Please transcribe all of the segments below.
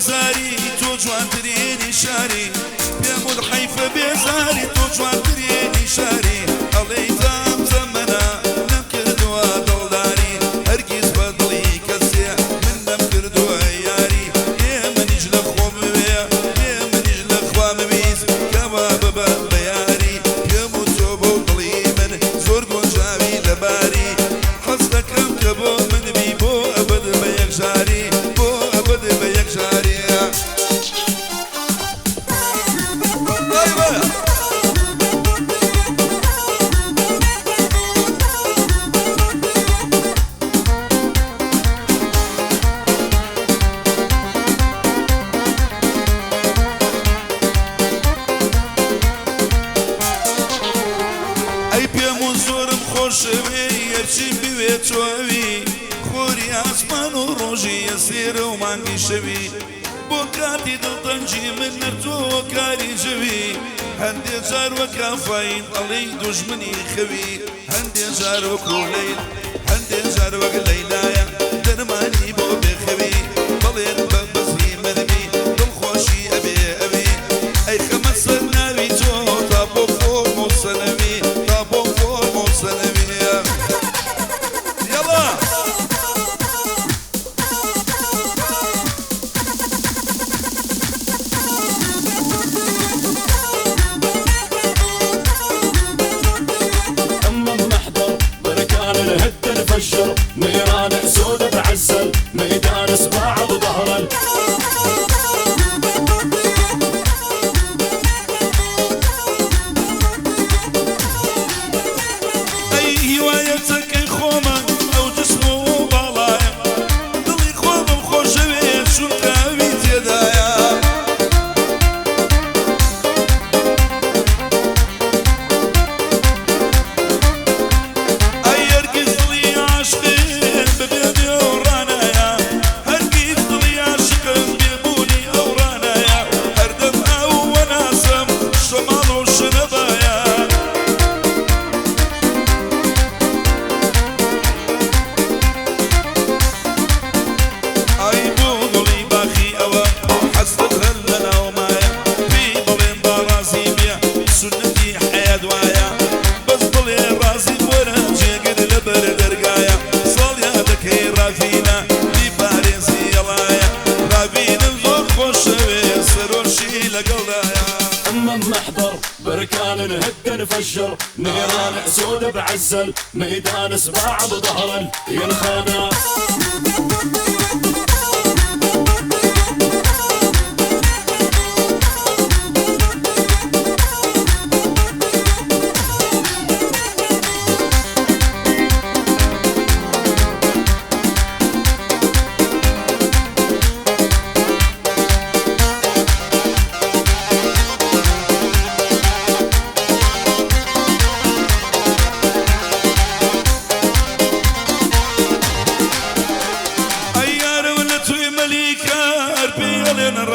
بێزاری تۆ جوانترێنی شاری پێمون حەیفە بێزاری تۆ جوانترێنی شاری ئەڵێی زام زەمەنە نەکردووە دڵداری هەرگیز بە دڵی کەسێ من نەمکردووە یاری منیش لە خۆم بوێ منیش لە خوا ببیست کەوا ببە بە یاری پێم و تۆ بۆ دڵی من زۆر گۆنجاوی لەباری حەز دەکەم کە بۆ من بی بۆ ئەبەد بە یەکجاری بۆ ئەبەد بە یەکجاری هەرچی بوێ تۆوی خۆری ئاسمان و ڕۆژی ئەسێرە و مانگی شەوی بۆ کاتی دڵتەنجی من نەرتۆوە کاری جەوی هەندێ جار وەک ئافاین ئەڵێی دوژمنی خەوی هەندێ جار وەکو لەیل هەندێ جار وەک لەیلایە دەرمانی بۆ بێخەوی بەڵێن بە بەزی مەرمی دڵخۆشی ئەبێ ئەوی ئەی خەمە سەر ناوی تۆ تا بۆ فۆرم و سەنەوی تا بۆ فۆرم و سەنەوی نيران سودة بعسل ميدان صباع بظهر أي هوايتك خوما أو جسمه بالايا ضلي خوما مخوشوي شو كاويت يدايا محضر بركان نهد نفجر نيران سودة بعزل ميدان سباع بظهر ينخانا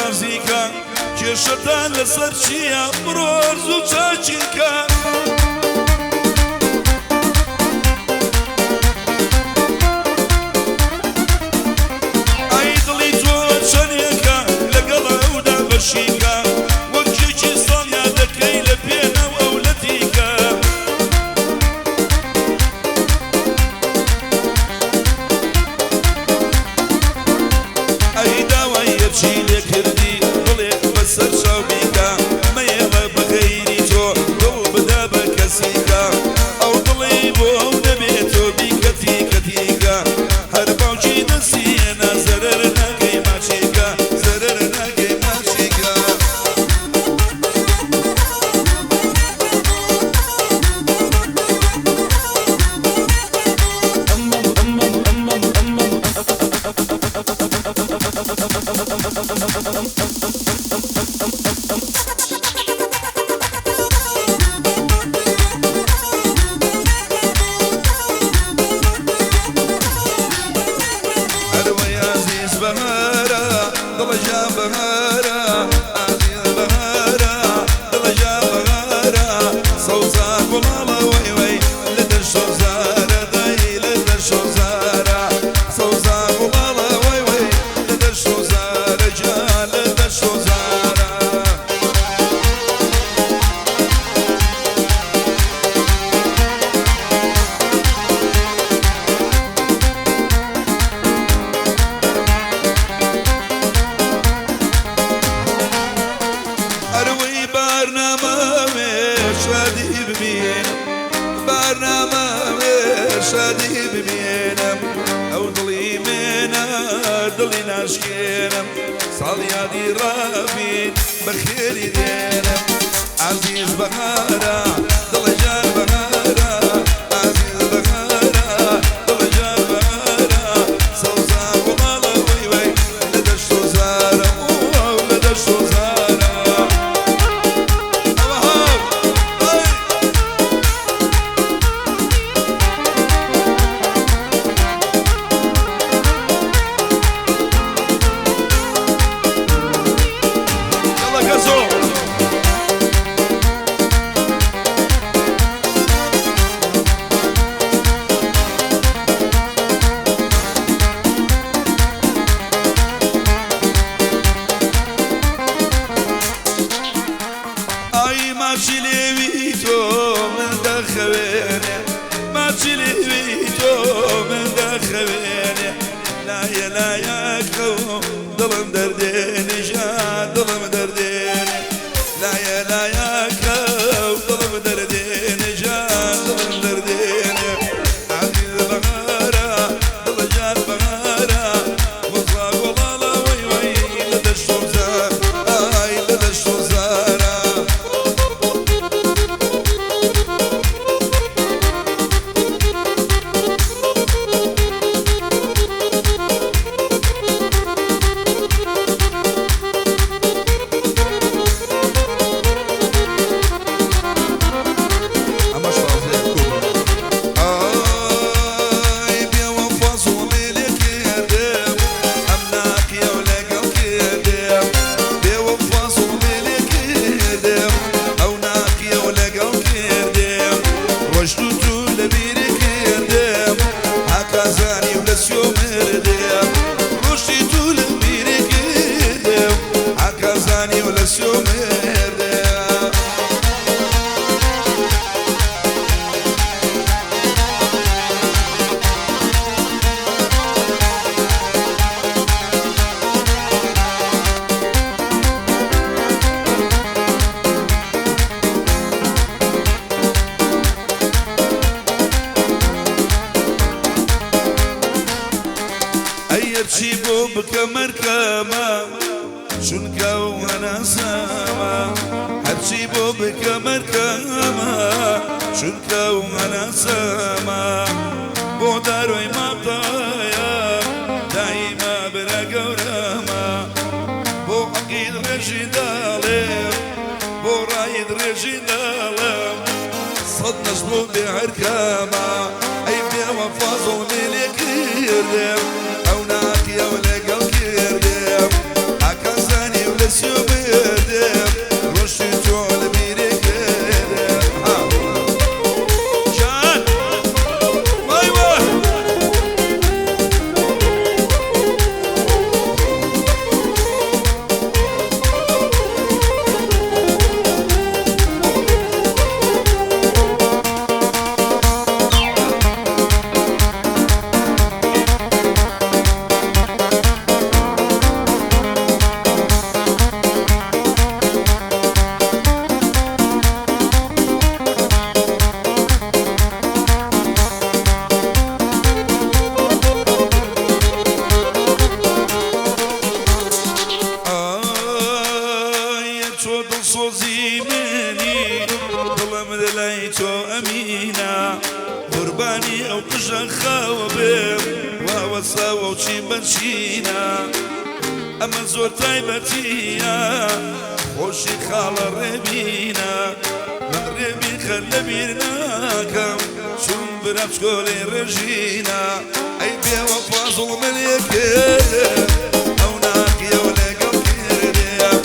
رازيكا كيشتان لسرشيا بروز وتاجيكا ايدلي جوات شنيكا لقلا ودا بشيكا وكيكي صاليا دكي لبينا واولتيكا ايدا ويرشي لك شادي ببينم او ضلي منا ضلي ناشكينم صاليا دي رابين بخير دينم عزيز بهارا ضل جان بهارا عزيز بهارا ضل جان بهارا صوصا ومالا وي وي لدى الشوزارة لدى الشوزارة لا يا كو ظلم درديني جاد ظلم درديني لا يا كو ظلم درديني جاد ظلم درديني عزيز بهارا ظل جاد بهارا وصاق والله وي وي لدى الشوزار لدى الشوزارة تجيبو بكمر كما شنكا وانا سما هتجيبو بكمر كما شنكا وانا سما بودارو مطايا دايما برا قورما بو عقيد رجدالي بو رايد رجدالي صد نجمو بعركما اي بيا وفازو ملك يردم يا ولا قلبي ديم عكازاني ولا سيوبي ديم رشيتو على بيرك ديم جان ايوه قرباني او قشا خاوبير ووصاوة وشي بنشينا ئەمە زۆر تایبەتیە خۆشی خاڵە ڕێبینە من ڕێبی خەر لەبیر ناکەم چون برا بچکۆڵی ڕێژینە ئەی بێوە فازڵ ملێ کرد ئەو ناکیە و لەگەڵ کردێم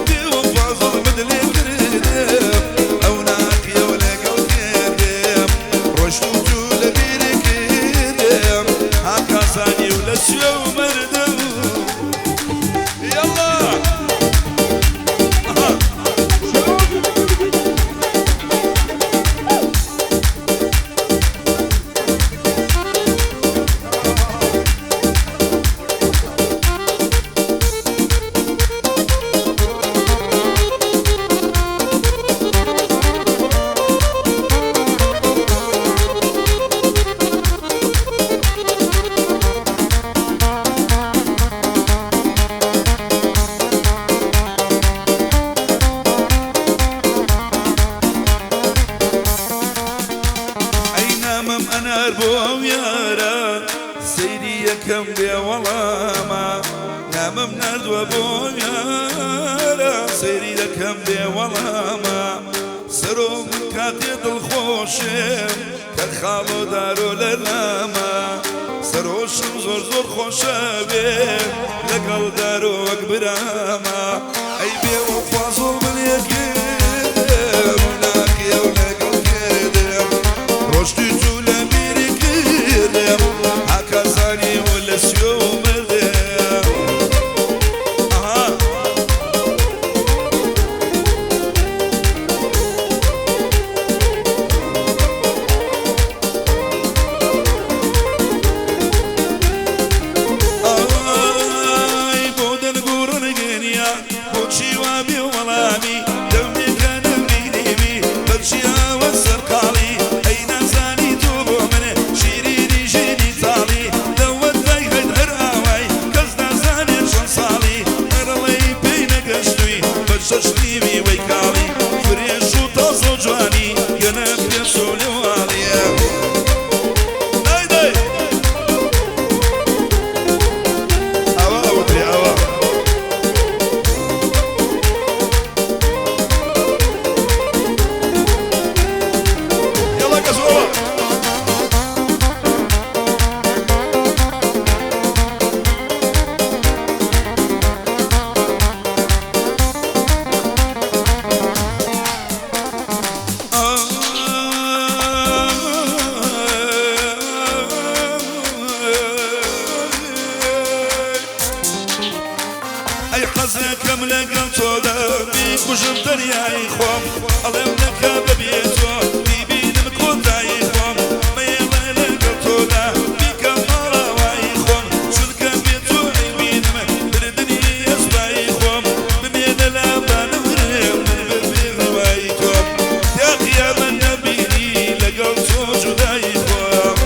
بێوە فازڵ من لێ کردێم ئەو ناکیە و لەگەڵ کردێم ڕۆشت و تو لەبیری کردێم هاکاسانی و لە سوێ و مردم يلا بۆ یارە سەیری یەکەم بێ وەڵامە نامم نردووە بۆ یارە سەیری یەکەم بێ وەڵامە سەرۆ من کاتێ دڵخۆشێم کە خاڵ و دارۆ لە لامە سەرۆشم زۆر زۆر خۆشە بێ لەگەڵ دارۆ وەک برامە ئەی بێ و فازڵ منێ کردم ناکیە و لەگەڵ کردم ڕۆشتی تو هاکاسانی و لە سوێ و مردێم ئای بۆ دەنگوڕن گەنیا بۆچی وا بێ وەڵامی دەمێکە نەمبینیوی بەرچی ئاوە سەرقاڵی ئەی نازانی تۆ بۆ منێ شیرینی ژینی تاڵی لەوە دایهێت هەر ئاوای کەس نازانێ چەند ساڵی هەرڵەی پێی نەگەشتووی بە چەشنیوی وەی کاڵی فرێش و تازە و جوانی گەنە پێش و لێواڵیە دای ئەوە ئەوترێ ئەوە یەڵا کەسەوە ئەی حەزەکەم لەگەڵ تۆدا بیکوژم دەریای خۆم ئەڵێم نەکە بەبێ تۆ بیبینم کۆتایی خۆم مەیڵە لەگەڵ تۆدا بیکەم ماڵاوایی خۆم چونکە بێ تۆ ئەیبینم بردنی ئەسبایی خۆم بمێنە لابانە ورێم ببێ هەوایی تۆم یاقیە من نەبینی لەگەڵ تۆ جودایی خۆم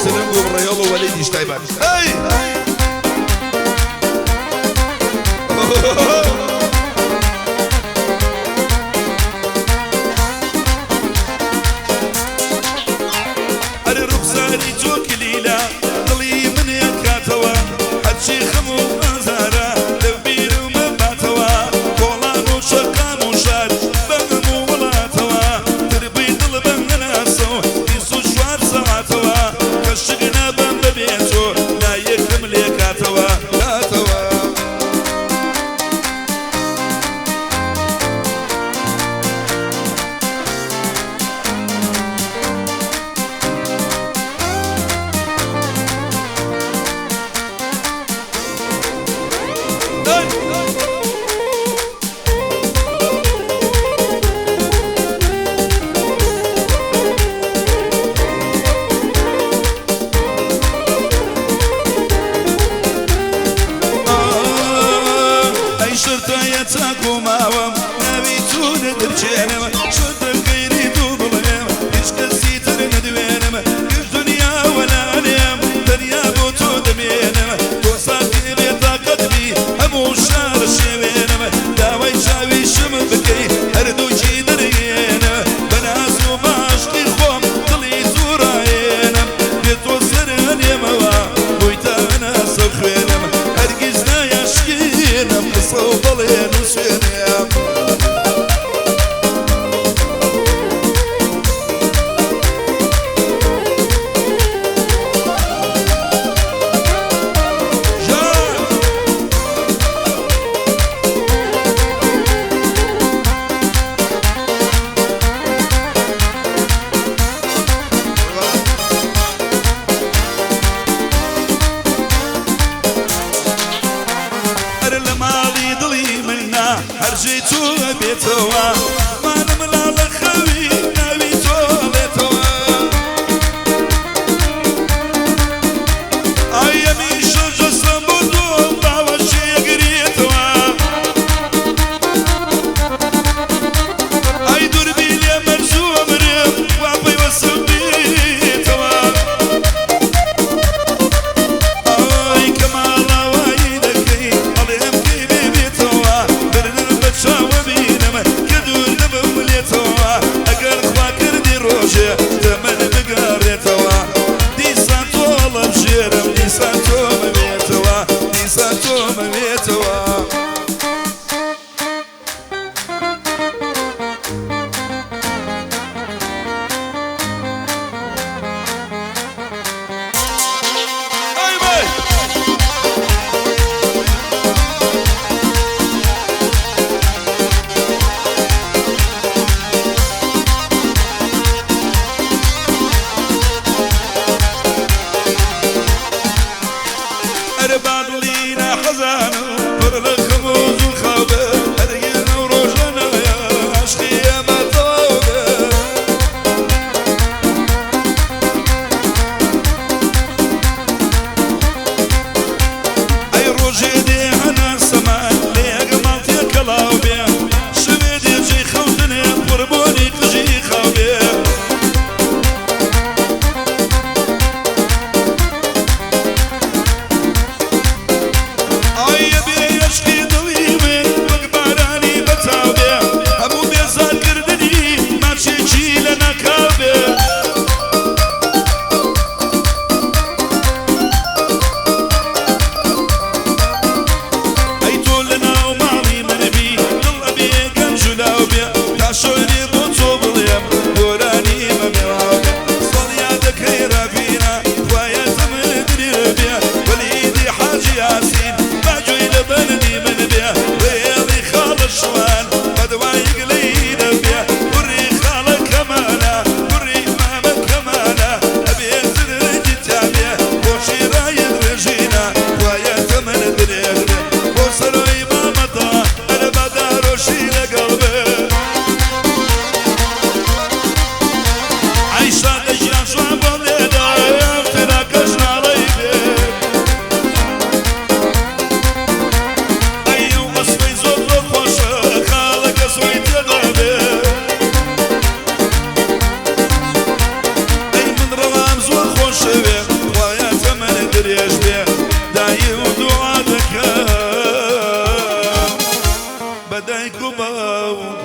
سلام والرياض ووليد يشتايبان هاي أري رخصاني توك ليلة ضلي من يكاتوا هاتشي خمو أزارة لبير ومباتوا كولان وشقام وشاد بغمو ولاتوا تربي ضلبا ناسو يسو شوار ساعتوا كشقنا بان ببيتو لا يكم ليكاتوا كاتوا تاكو ماوم نبي تون درجينم شد غيري دوبلم ايش كسيتر ندوينم كل دنيا ولا نيم دنيا بوتو دمينم تو صافي بطاقتي هموش هرجيتو بيتوا ما نملا لخوي نبيتو بيتوا أيامي شجع سمبودو باوشي قريتوا أي دربي لي مرزوم ريم وابي وسم بيتوا أي كمالا وايدكي عليهم كي بيتوا برن بتشاو بينما كدور نبم ليتوا أقل خواكر دي روجي تمن بقاريتوا دي سانتو الله بجيرم دي سانتو مبيتوا دي سانتو مبيتوا أي باي أربعة لينا حزان فرل خبوز وخابة أرجينا وروجنا يا عشقي يا مطابة أي روجي دي أنا سمان لي أقمت يا كلاوبي شبيدي جي خوتني قربوني تجي خاوبي أي بي يشكي ضويمي وقباراني بتاوبي أبو بيزار كردني ما تشيجي لنا كابي أي تولنا ومالي من بي ضل أبي كان جلاوبي تاشوري بوتو بليم وراني مميوابي صليادك هيرا فينا ويا زمن دريبي وليدي حاجي ياسين باجوي لبنني من بيه رياضي خال الشوال بدوايق لينا بيه وري خال كماله وري ماما كماله أبي ينزل جتابيه وشي رايد رجينا ويا زمن دريبي وصلوا إمامته أنا بدار وشي لقلبي عيشة نجران شعب الليلة افتراكشنا عليبي أيو أسوي زور خوش خالك أسوي تدابي أي من روام زور خوش بي ويا تمن دريش بي داي ودعاتك بدايكو باو